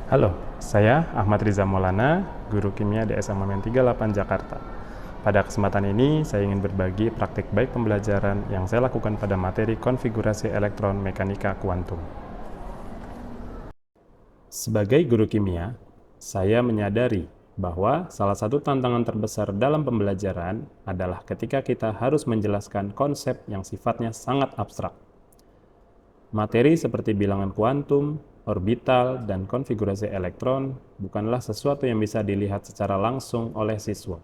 Halo, saya Ahmad Riza Maulana, guru kimia di SMA Men 38 Jakarta. Pada kesempatan ini, saya ingin berbagi praktik baik pembelajaran yang saya lakukan pada materi konfigurasi elektron mekanika kuantum. Sebagai guru kimia, saya menyadari bahwa salah satu tantangan terbesar dalam pembelajaran adalah ketika kita harus menjelaskan konsep yang sifatnya sangat abstrak. Materi seperti bilangan kuantum, orbital, dan konfigurasi elektron bukanlah sesuatu yang bisa dilihat secara langsung oleh siswa.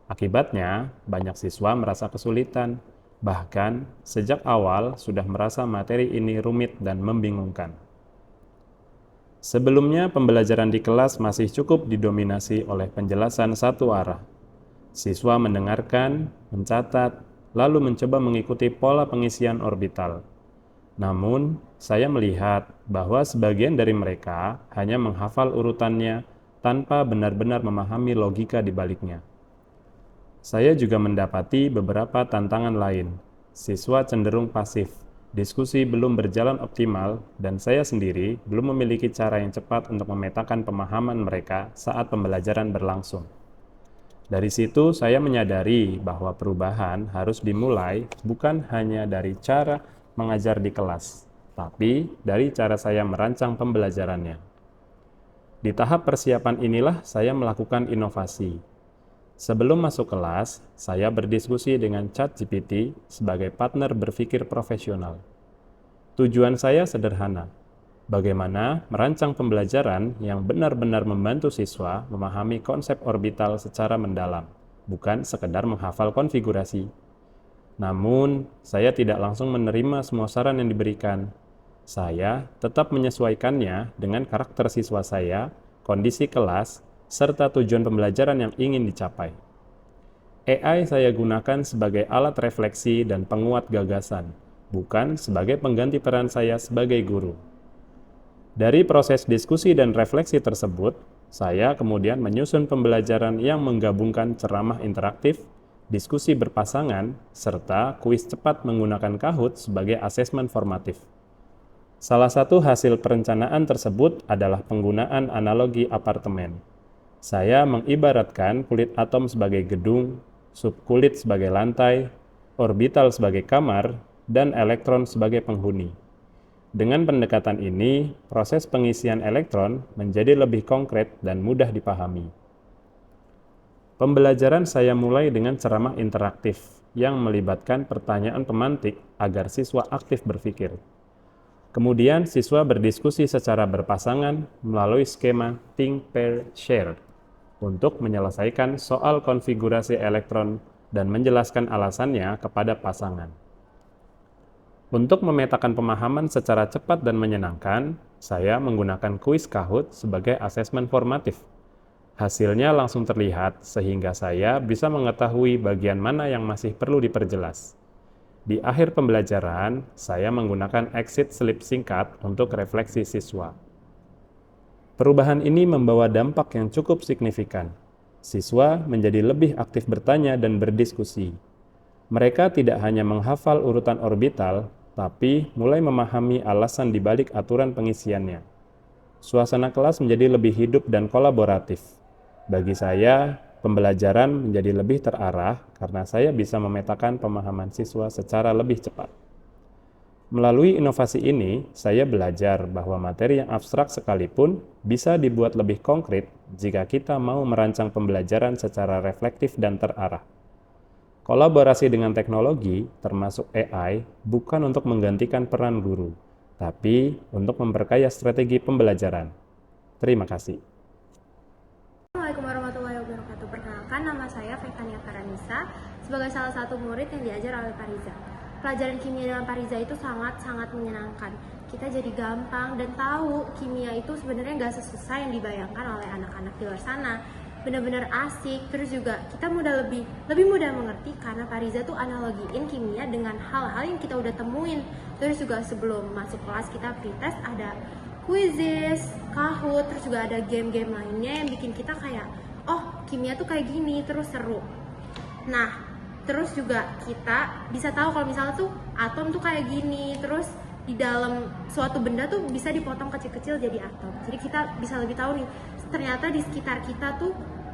Akibatnya, banyak siswa merasa kesulitan, bahkan sejak awal sudah merasa materi ini rumit dan membingungkan. Sebelumnya, pembelajaran di kelas masih cukup didominasi oleh penjelasan satu arah. Siswa mendengarkan, mencatat, lalu mencoba mengikuti pola pengisian orbital. Namun, saya melihat bahwa sebagian dari mereka hanya menghafal urutannya tanpa benar-benar memahami logika di baliknya. Saya juga mendapati beberapa tantangan lain. Siswa cenderung pasif, diskusi belum berjalan optimal, dan saya sendiri belum memiliki cara yang cepat untuk memetakan pemahaman mereka saat pembelajaran berlangsung. Dari situ, saya menyadari bahwa perubahan harus dimulai bukan hanya dari cara mengajar di kelas, tapi dari cara saya merancang pembelajarannya. Di tahap persiapan inilah saya melakukan inovasi. Sebelum masuk kelas, saya berdiskusi dengan ChatGPT sebagai partner berpikir profesional. Tujuan saya sederhana, bagaimana merancang pembelajaran yang benar-benar membantu siswa memahami konsep orbital secara mendalam, bukan sekedar menghafal konfigurasi. Namun, saya tidak langsung menerima semua saran yang diberikan. Saya tetap menyesuaikannya dengan karakter siswa saya, kondisi kelas, serta tujuan pembelajaran yang ingin dicapai. AI saya gunakan sebagai alat refleksi dan penguat gagasan, bukan sebagai pengganti peran saya sebagai guru. Dari proses diskusi dan refleksi tersebut, saya kemudian menyusun pembelajaran yang menggabungkan ceramah interaktif, diskusi berpasangan, serta kuis cepat menggunakan Kahoot sebagai asesmen formatif. Salah satu hasil perencanaan tersebut adalah penggunaan analogi apartemen. Saya mengibaratkan kulit atom sebagai gedung, subkulit sebagai lantai, orbital sebagai kamar, dan elektron sebagai penghuni. Dengan pendekatan ini, proses pengisian elektron menjadi lebih konkret dan mudah dipahami. Pembelajaran saya mulai dengan ceramah interaktif yang melibatkan pertanyaan pemantik agar siswa aktif berpikir. Kemudian siswa berdiskusi secara berpasangan melalui skema Think, Pair, Share untuk menyelesaikan soal konfigurasi elektron dan menjelaskan alasannya kepada pasangan. Untuk memetakan pemahaman secara cepat dan menyenangkan, saya menggunakan kuis Kahoot sebagai asesmen formatif. Hasilnya langsung terlihat sehingga saya bisa mengetahui bagian mana yang masih perlu diperjelas. Di akhir pembelajaran, saya menggunakan exit slip singkat untuk refleksi siswa. Perubahan ini membawa dampak yang cukup signifikan. Siswa menjadi lebih aktif bertanya dan berdiskusi. Mereka tidak hanya menghafal urutan orbital, tapi mulai memahami alasan di balik aturan pengisiannya. Suasana kelas menjadi lebih hidup dan kolaboratif. Bagi saya, pembelajaran menjadi lebih terarah karena saya bisa memetakan pemahaman siswa secara lebih cepat. Melalui inovasi ini, saya belajar bahwa materi yang abstrak sekalipun bisa dibuat lebih konkret jika kita mau merancang pembelajaran secara reflektif dan terarah. Kolaborasi dengan teknologi, termasuk AI, bukan untuk menggantikan peran guru, tapi untuk memperkaya strategi pembelajaran. Terima kasih. Assalamualaikum warahmatullahi wabarakatuh. Perkenalkan, nama saya Faithania Karanisa sebagai salah satu murid yang diajar oleh Pak Riza. Pelajaran kimia dengan Pak Riza itu sangat menyenangkan. Kita jadi gampang dan tahu kimia itu sebenarnya nggak sesusah yang dibayangkan oleh anak-anak di luar sana. Benar-benar asik, terus juga kita lebih mudah mengerti karena Pak Riza tuh analogiin kimia dengan hal-hal yang kita udah temuin. Terus juga sebelum masuk kelas kita pretest ada quizzes, Kahoot, terus juga ada game-game lainnya yang bikin kita kayak, oh kimia tuh kayak gini, terus seru. Nah, terus juga kita bisa tahu kalau misalnya tuh atom tuh kayak gini, terus di dalam suatu benda tuh bisa dipotong kecil-kecil jadi atom. Jadi kita bisa lebih tahu nih, ternyata di sekitar kita tuh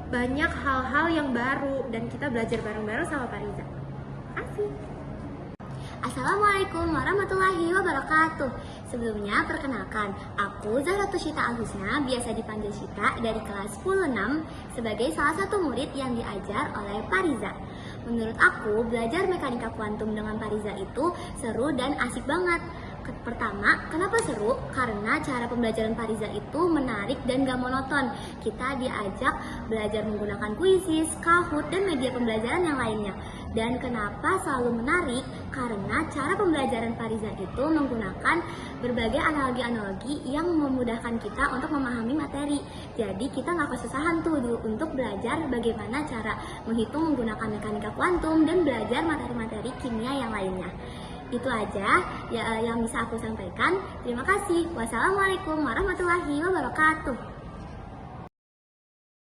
banyak hal-hal yang baru dan kita belajar bareng-bareng sama Pak Riza. Asik. Assalamualaikum warahmatullahi wabarakatuh. Sebelumnya perkenalkan, aku Zahra Tushita Al-Husna, biasa dipanggil Shita, dari kelas 10-6 sebagai salah satu murid yang diajar oleh Pak Riza. Menurut aku, belajar mekanika kuantum dengan Pak Riza itu seru dan asik banget. Pertama, kenapa seru? Karena cara pembelajaran Pak Riza itu menarik dan gak monoton. Kita diajak belajar menggunakan kuisis, Kahoot, dan media pembelajaran yang lainnya. Dan kenapa selalu menarik? Karena cara pembelajaran Pak Riza itu menggunakan berbagai analogi-analogi yang memudahkan kita untuk memahami materi. Jadi kita nggak kesusahan tuh untuk belajar bagaimana cara menghitung menggunakan mekanika kuantum dan belajar materi-materi kimia yang lainnya. Itu aja yang bisa aku sampaikan. Terima kasih. Wassalamualaikum warahmatullahi wabarakatuh.